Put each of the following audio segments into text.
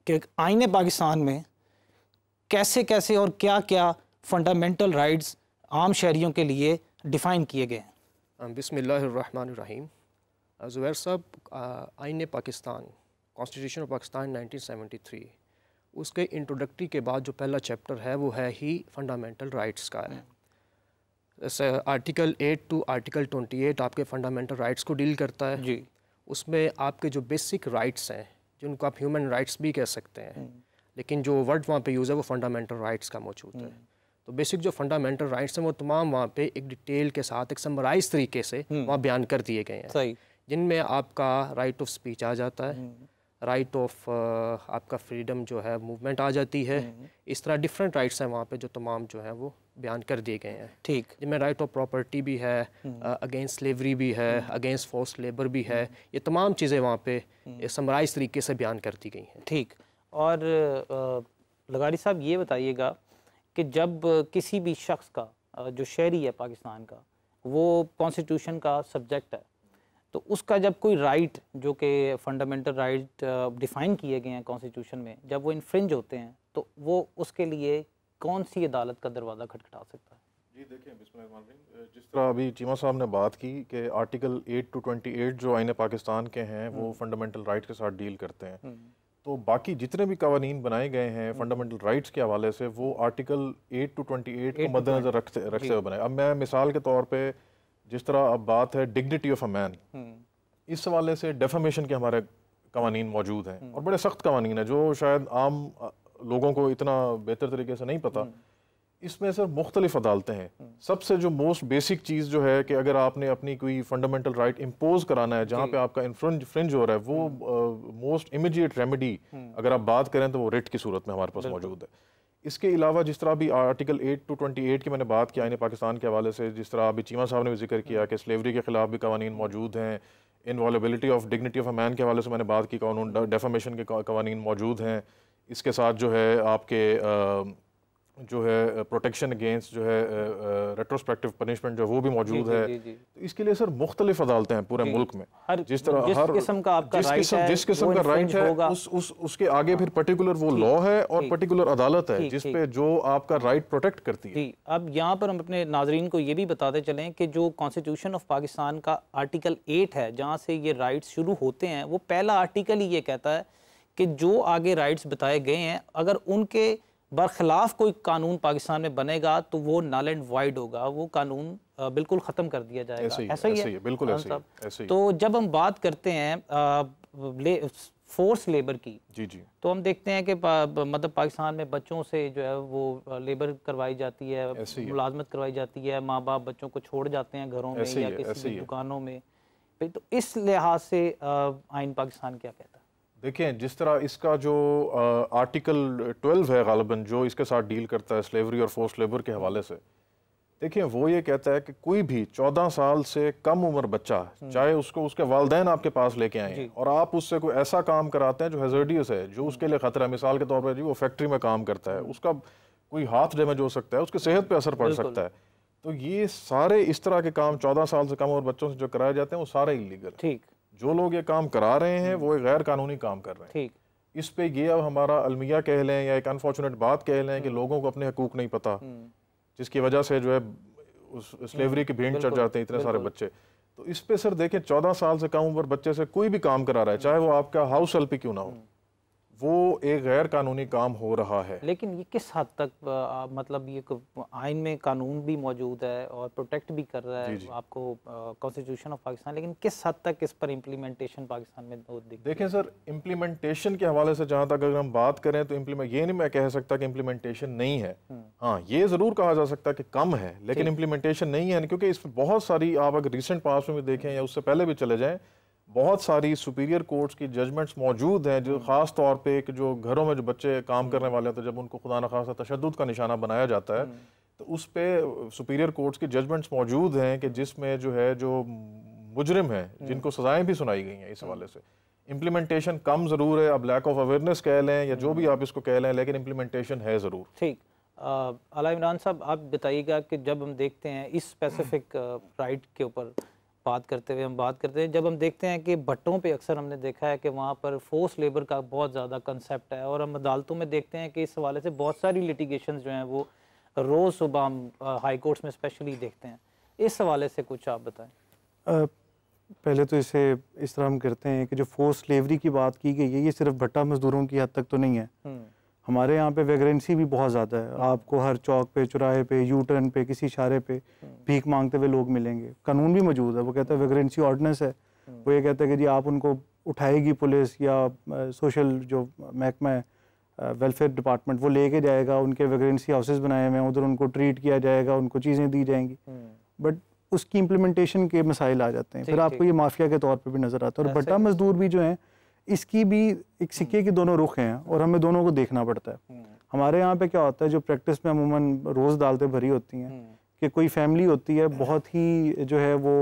कि आईने पाकिस्तान में कैसे कैसे और क्या क्या फंडामेंटल राइट्स आम शहरियों के लिए डिफ़ाइन किए गए हैं। बिस्मिल्लाहिर्रहमानिर्रहीम। ज़ुबैर साहब, आईने पाकिस्तान, कॉन्स्टिट्यूशन ऑफ पाकिस्तान 1973, उसके इंट्रोडक्टरी के बाद जो पहला चैप्टर है वो है ही फंडामेंटल राइट्स का है। जैसे आर्टिकल 8 टू आर्टिकल 28 आपके फंडामेंटल राइट्स को डील करता है जी। उसमें आपके जो बेसिक राइट्स हैं, जिनको आप ह्यूमन राइट्स भी कह सकते हैं, लेकिन जो वर्ड वहाँ पे यूज़ है वो फंडामेंटल राइट्स का मौजूद है। तो बेसिक जो फंडामेंटल राइट्स हैं वो तमाम वहाँ पे एक डिटेल के साथ एक समराइज तरीके से वहाँ बयान कर दिए गए हैं। सही। जिनमें आपका राइट ऑफ स्पीच आ जाता है, राइट ऑफ आपका फ्रीडम जो है मूवमेंट आ जाती है। इस तरह डिफरेंट राइट्स हैं वहाँ पे जो तमाम जो है वो बयान कर दिए गए हैं। ठीक। जिनमें राइट ऑफ प्रॉपर्टी भी है, अगेंस्ट स्लेवरी भी है, अगेंस्ट फोर्स लेबर भी है। ये तमाम चीज़ें वहाँ पे समराइज तरीके से बयान कर दी गई हैं। ठीक। और लगारी साहब ये बताइएगा कि जब किसी भी शख्स का जो शहरी है पाकिस्तान का, वो कॉन्स्टिट्यूशन का सब्जेक्ट है, तो उसका जब कोई राइट जो कि फंडामेंटल राइट डिफ़ाइन किए गए हैं कॉन्स्टिट्यूशन में, जब वो इन्फ्रिंज होते हैं तो वो उसके लिए कौन सी अदालत का दरवाज़ा खटखटा सकता है? जी देखिए, जिस तरह अभी चीमा साहब ने बात की कि आर्टिकल 8 टू 28 जो आईने पाकिस्तान के हैं वो फंडामेंटल राइट्स के साथ डील करते हैं। तो बाकी जितने भी कवानीन बनाए गए हैं फंडामेंटल राइट्स के हवाले से वो आर्टिकल 8 टू 28 को मद्देनजर रखते हुए बनाए। अब मैं मिसाल के तौर पे जिस तरह अब बात है डिग्निटी ऑफ अ मैन, इस हवाले से डेफामेशन के हमारे कवानीन मौजूद हैं और बड़े सख्त कवानीन हैं जो शायद आम लोगों को इतना बेहतर तरीके से नहीं पता। इसमें सर मुख्तलिफ अदालतें हैं। सबसे जो मोस्ट बेसिक चीज़ जो है कि अगर आपने अपनी कोई फंडामेंटल राइट इम्पोज कराना है जहाँ पे आपका इन्फ्रिंज हो रहा है, वो मोस्ट इमीडिएट रेमेडी अगर आप बात करें तो वो रिट की सूरत में हमारे पास मौजूद है। इसके अलावा जिस तरह भी आर्टिकल 8 टू 28 की मैंने बात की आईने पाकिस्तान के हवाले से, जिस तरह अभी चीमा साहब ने भी जिक्र किया कि स्लेवरी के खिलाफ भी कवानीन मौजूद हैं, inviolability of dignity of a man के हवाले से मैंने बात की, कानून डेफामेशन के कवानीन मौजूद हैं। इसके साथ जो है आपके जो है प्रोटेक्शन अगेंस्ट जो है रेट्रोस्पेक्टिव पनिशमेंट जो वो भी मौजूद है। तो इसके लिए सर मुख्तलिफ अदालतें हैं पूरे मुल्क में। जिस किस्म का आपका राइट है, जिस किस्म का राइट है उसके आगे फिर पर्टिकुलर वो लॉ है और पर्टिकुलर अदालत है जिस पे जो आपका राइट प्रोटेक्ट करती है। अब यहाँ पर हम अपने नाजरीन को ये भी बताते चलें कि जो कॉन्स्टिट्यूशन ऑफ पाकिस्तान का आर्टिकल 8 है, जहाँ से ये राइट्स शुरू होते हैं, वो पहला आर्टिकल ही ये कहता है कि जो आगे राइट्स बताए गए हैं अगर उनके बरखिलाफ कोई कानून पाकिस्तान में बनेगा तो वो नल एंड वाइड होगा, वो कानून बिल्कुल ख़त्म कर दिया जाएगा। ऐसा ही है, बिल्कुल ऐसे ही। तो जब हम बात करते हैं फोर्स लेबर की, जी, तो हम देखते हैं कि मतलब पाकिस्तान में बच्चों से जो है वो लेबर करवाई जाती है, मुलाजमत करवाई जाती है, माँ बाप बच्चों को छोड़ जाते हैं घरों में या किसी दुकानों में। तो इस लिहाज से आइन पाकिस्तान क्या कहता है? देखिए, जिस तरह इसका जो आर्टिकल 12 है गालिबन जो इसके साथ डील करता है स्लेवरी और फोर्स लेबर के हवाले से, देखिए वो ये कहता है कि कोई भी 14 साल से कम उम्र बच्चा, चाहे उसको उसके वालिदैन आपके पास लेके आए और आप उससे कोई ऐसा काम कराते हैं जो हैजर्डियस है, जो उसके लिए खतरा है, मिसाल के तौर पर जी वो फैक्ट्री में काम करता है, उसका कोई हाथ डैमेज हो सकता है, उसकी सेहत पर असर पड़ सकता है, तो ये सारे इस तरह के काम 14 साल से कम उम्र बच्चों से जो कराए जाते हैं वो सारे इलीगल। ठीक। जो लोग ये काम करा रहे हैं वो एक गैर कानूनी काम कर रहे हैं। ठीक। इस पे ये अब हमारा अलमिया कह लें या एक अनफॉर्चुनेट बात कह लें कि लोगों को अपने हकूक नहीं पता, जिसकी वजह से जो है उस स्लेवरी की भेंट चढ़ जाते हैं इतने सारे बच्चे। तो इस पे सर देखें 14 साल से कम उम्र बच्चे से कोई भी काम करा रहा है, चाहे वो आपका हाउस हेल्प ही क्यों ना हो, वो एक गैर कानूनी काम हो रहा है। लेकिन ये किस हद तक मतलब ये आइन में कानून भी मौजूद है और प्रोटेक्ट भी कर रहा है आपको कॉन्स्टिट्यूशन ऑफ पाकिस्तान, लेकिन किस हद तक इस पर इम्प्लीमेंटेशन पाकिस्तान में देखें सर, इम्प्लीमेंटेशन के हवाले से जहाँ तक अगर हम बात करें तो ये नहीं मैं कह सकता कि इम्प्लीमेंटेशन नहीं है। हाँ, ये ज़रूर कहा जा सकता है कि कम है, लेकिन इम्प्लीमेंटेशन नहीं है, क्योंकि इसमें बहुत सारी, आप अगर रिसेंट पास्ट में भी देखें या उससे पहले भी चले जाएँ, बहुत सारी सुपीरियर कोर्ट्स की जजमेंट्स मौजूद हैं जो ख़ास तौर पे कि जो घरों में जो बच्चे काम करने वाले हैं तो जब उनको खुदा न खासा तशद्दुद का निशाना बनाया जाता है तो उस पे सुपीरियर कोर्ट्स की जजमेंट्स मौजूद हैं कि जिसमें जो है जो मुजरिम है जिनको सजाएं भी सुनाई गई हैं। इस हवाले से इम्प्लीमेंटेशन कम ज़रूर है, अब लैक ऑफ अवेयरनेस कह लें या जो भी आप इसको कह लें, लेकिन इम्प्लीमेंटेशन है ज़रूर। ठीक। अला इमरान साहब, आप बताइएगा कि जब हम देखते हैं इस स्पेसिफिक राइट के ऊपर बात करते हुए हम बात करते हैं, जब हम देखते हैं कि भट्टों पे अक्सर हमने देखा है कि वहाँ पर फोर्स लेबर का बहुत ज़्यादा कंसेप्ट है, और हम अदालतों में देखते हैं कि इस हवाले से बहुत सारी लिटिगेशंस जो हैं वो रोज़ सुबह हम हाई कोर्ट्स में स्पेशली देखते हैं। इस हवाले से कुछ आप बताएं। पहले तो इसे इस तरह हम करते हैं कि जो फोर्स स्लेवरी की बात की गई है ये सिर्फ भट्टा मजदूरों की हद तक तो नहीं है। हमारे यहाँ पे वैग्रेंसी भी बहुत ज़्यादा है। आपको हर चौक पे, चौराहे पे, यू टर्न पे, किसी इशारे पे भीख मांगते हुए लोग मिलेंगे। कानून भी मौजूद है, वो कहता है वैग्रेंसी ऑर्डिनेंस है, वो ये कहता है कि जी आप उनको उठाएगी पुलिस या सोशल जो महकमा है वेलफेयर डिपार्टमेंट वो लेके जाएगा, उनके वैग्रेंसी हाउसेस बनाए हुए हैं, उधर उनको ट्रीट किया जाएगा, उनको चीज़ें दी जाएंगी। बट उसकी इम्प्लीमेंटेशन के मसाइल आ जाते हैं, फिर आपको ये माफिया के तौर पे भी नज़र आता है। और भट्टा मजदूर भी जो हैं इसकी भी एक सिक्के की दोनों रुख हैं और हमें दोनों को देखना पड़ता है। हमारे यहाँ पे क्या होता है, जो प्रैक्टिस में अमूमन रोज़ दालतें भरी होती हैं कि कोई फैमिली होती है बहुत ही जो है वो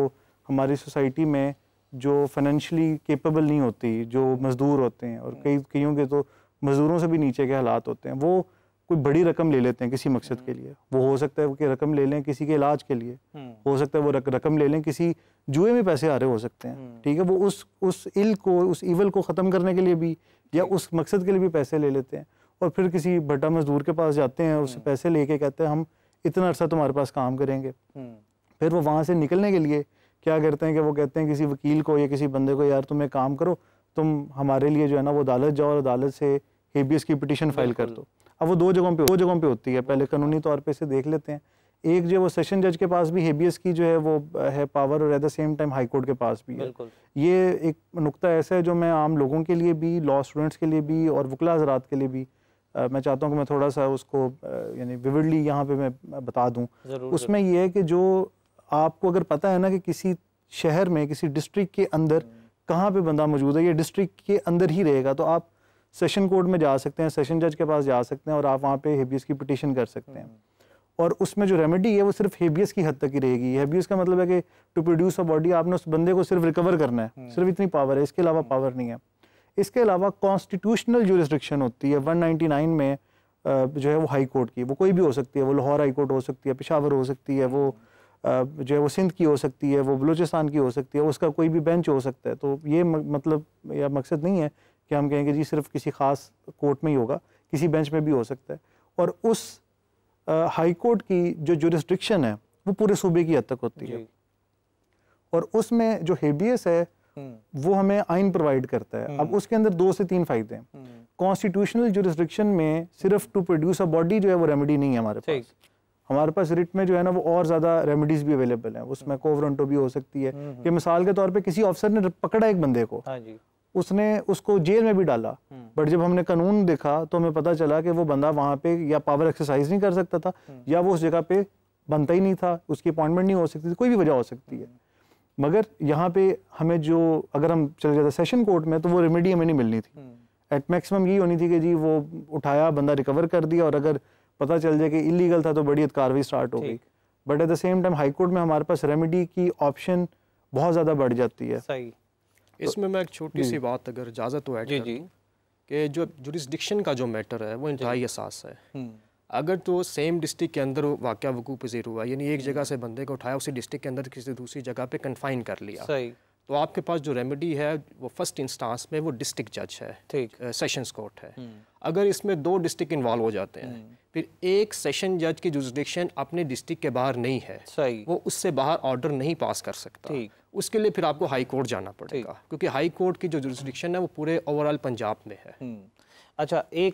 हमारी सोसाइटी में जो फाइनेंशियली केपेबल नहीं होती, जो मज़दूर होते हैं, और कईयों के तो मज़दूरों से भी नीचे के हालात होते हैं, वो कोई बड़ी रकम ले लेते हैं किसी मकसद के लिए। वो हो सकता है कि रकम ले लें किसी के इलाज के लिए, हो सकता है वो रकम ले लें किसी जुए में पैसे आ रहे हो सकते हैं, ठीक है, वो उस इल को, उस ईवल को ख़त्म करने के लिए भी या उस मकसद के लिए भी पैसे ले लेते हैं। और फिर किसी भट्टा मजदूर के पास जाते हैं, उससे पैसे लेके कहते हैं हम इतना अरसा तुम्हारे पास काम करेंगे। फिर वो वहाँ से निकलने के लिए क्या करते हैं कि वो कहते हैं किसी वकील को या किसी बंदे को, यार तुम एक काम करो, तुम हमारे लिए जो है ना वो अदालत जाओ और अदालत से हेबियस की पिटीशन फाइल कर दो। अब वो दो जगहों पे होती है। पहले कानूनी तौर पे इसे देख लेते हैं, एक जो वो सेशन जज के पास भी हेबियस की जो है वो है पावर, और at the same time high court के पास भी है। ये एक नुक्ता ऐसा है जो मैं आम लोगों के लिए भी, लॉ स्टूडेंट्स के लिए भी और वकला हज़रात के लिए भी मैं चाहता हूँ कि मैं थोड़ा सा उसको यानी विविडली यहाँ पे मैं बता दूँ। उसमें ये है कि जो आपको अगर पता है ना कि किसी शहर में, किसी डिस्ट्रिक्ट के अंदर कहाँ पे बंदा मौजूद है, ये डिस्ट्रिक्ट के अंदर ही रहेगा, तो आप सेशन कोर्ट में जा सकते हैं, सेशन जज के पास जा सकते हैं और आप वहाँ पे हेबियस की पिटीशन कर सकते हैं। और उसमें जो रेमेडी है वो सिर्फ हेबियस की हद तक ही रहेगी। हेबियस का मतलब है कि टू प्रोड्यूस अ बॉडी, आपने उस बंदे को सिर्फ रिकवर करना है, सिर्फ इतनी पावर है, इसके अलावा पावर नहीं है। इसके अलावा कॉन्स्टिट्यूशनल जुरिस्डिक्शन होती है 199 में जो है वो हाई कोर्ट की, वो कोई भी हो सकती है, वो लाहौर हाई कोर्ट हो सकती है, पेशावर हो सकती है, वो जो है वो सिंध की हो सकती है, वो बलूचिस्तान की हो सकती है, उसका कोई भी बेंच हो सकता है। तो ये मतलब या मकसद नहीं है कि हम कहेंगे जी सिर्फ किसी ख़ास कोर्ट में ही होगा, किसी बेंच में भी हो सकता है। और उस हाई कोर्ट की जो जुरिस्डिक्शन है वो पूरे सूबे की हद तक होती है, और उसमें जो हेबियस है वो हमें आइन प्रोवाइड करता है। अब उसके अंदर 2 से 3 फायदे हैं। कॉन्स्टिट्यूशनल जुरिस्डिक्शन में सिर्फ टू प्रोड्यूस अ बॉडी जो है वो रेमेडी नहीं है हमारे पास। हमारे पास रिट में जो है ना वो और ज़्यादा रेमेडीज भी अवेलेबल हैं। उसमें कोवरेंटो भी हो सकती है कि मिसाल के तौर पे किसी ऑफिसर ने पकड़ा एक बंदे को, उसने उसको जेल में भी डाला, बट जब हमने कानून देखा तो हमें पता चला कि वो बंदा वहाँ पे या पावर एक्सरसाइज नहीं कर सकता था, या वो उस जगह पे बनता ही नहीं था, उसकी अपॉइंटमेंट नहीं हो सकती थी, कोई भी वजह हो सकती है। मगर यहाँ पे हमें जो, अगर हम चले जाते सेशन कोर्ट में, तो वो रेमेडी हमें नहीं मिलनी थी। एट मैक्सिमम यही होनी थी कि जी वो उठाया, बंदा रिकवर कर दिया, और अगर पता चल जाए कि इलीगल था तो बड़ी कार्रवाई स्टार्ट हो गई। But at the same time high court में हमारे पास रेमेडी की ऑप्शन बहुत ज़्यादा बढ़ जाती है। सही। इसमें मैं एक छोटी सी बात अगर इजाज़त हो ऐड कर दूं कि जो जुरिस्डिक्शन का जो मैटर है वो इंतहाई असास है। अगर तो सेम डिस्ट्रिक्ट के अंदर वाक़या वकूअ पज़ीर हुआ, यानी एक जगह से बंदे को उठाया, उसी डिस्ट्रिक्ट के अंदर किसी दूसरी जगह पे कन्फाइन कर लिया, सही, तो आपके पास जो रेमेडी है वो फर्स्ट इंस्टांस में वो डिस्ट्रिक्ट जज है, ठीक, सेशंस कोर्ट है। अगर इसमें 2 डिस्ट्रिक्ट इन्वॉल्व हो जाते हैं, फिर एक सेशन जज की जुरिस्डिक्शन अपने डिस्ट्रिक्ट के बाहर नहीं है, सही, वो उससे बाहर ऑर्डर नहीं पास कर सकता, उसके लिए फिर आपको हाई कोर्ट जाना पड़ेगा, क्योंकि हाई कोर्ट की जो जुरिस्डिक्शन है वो पूरे ओवरऑल पंजाब में है। अच्छा, एक